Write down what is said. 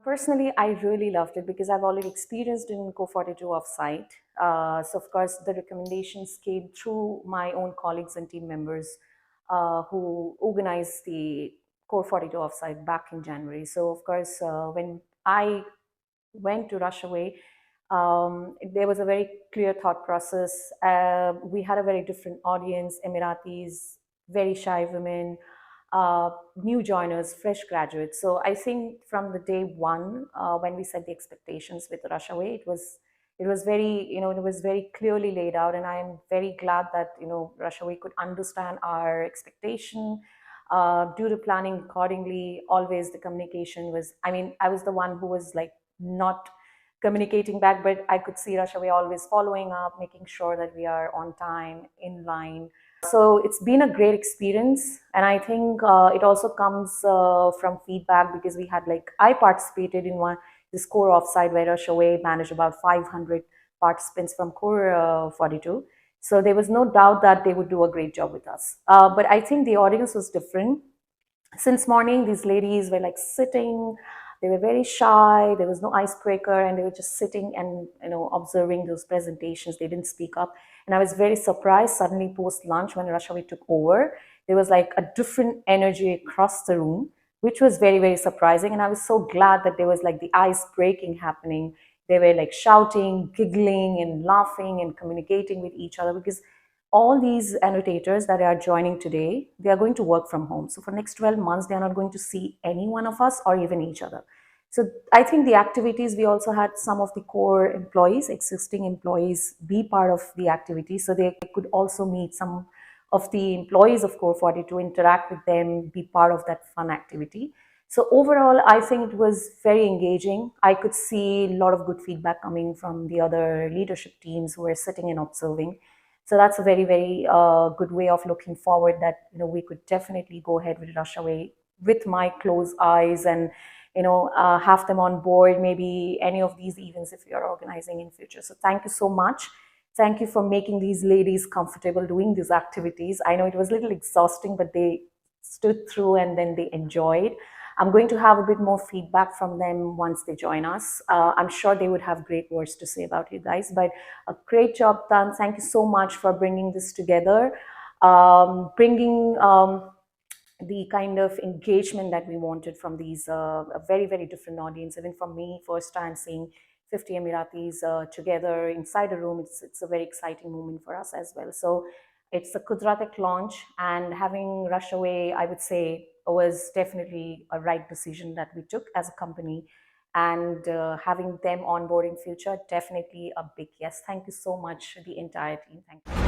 Personally, I really loved it because I've already experienced in Core42 offsite. So, of course, the recommendations came through my own colleagues and team members who organized the Core42 offsite back in January. So, of course, when I went to Rushaway, there was a very clear thought process. We had a very different audience, Emiratis, very shy women, new joiners, fresh graduates. So I think from the day one, when we set the expectations with Rushaway, it was very, it was very clearly laid out, and I am very glad that Rushaway could understand our expectation. Due to planning accordingly, always the communication was. I mean, I was the one who was like not communicating back, but I could see Rushaway always following up, making sure that we are on time, in line. So it's been a great experience, and I think it also comes from feedback because I participated in this core offsite where Rushaway managed about 500 participants from Core 42. So there was no doubt that they would do a great job with us. But I think the audience was different. Since morning, these ladies were like sitting. They were very shy. There was no icebreaker, and they were just sitting and observing those presentations. They didn't speak up, and I was very surprised. Suddenly, post lunch, when Rushaway took over, there was like a different energy across the room, which was very, very surprising. And I was so glad that there was like the ice breaking happening. They were like shouting, giggling, and laughing and communicating with each other because all these annotators that are joining today, they are going to work from home. So for next 12 months, they are not going to see any one of us or even each other. So I think the activities, we also had some of the core employees, existing employees, be part of the activity. So they could also meet some of the employees of Core42, interact with them, be part of that fun activity. So overall, I think it was very engaging. I could see a lot of good feedback coming from the other leadership teams who were sitting and observing. So that's a very, very good way of looking forward that, we could definitely go ahead with Rushaway with my closed eyes and, have them on board, maybe any of these events if you're organizing in future. So thank you so much. Thank you for making these ladies comfortable doing these activities. I know it was a little exhausting, but they stood through and then they enjoyed. I'm going to have a bit more feedback from them once they join us. I'm sure they would have great words to say about you guys, but a great job done. Thank you so much for bringing this together, bringing the kind of engagement that we wanted from these a very, very different audience. Even for me, first time seeing 50 Emiratis together inside a room, it's a very exciting moment for us as well. So it's a Kudratek launch, and having Rushaway, I would say, was definitely a right decision that we took as a company. And having them on board in future, definitely a big yes. Thank you so much, the entire team. Thank you.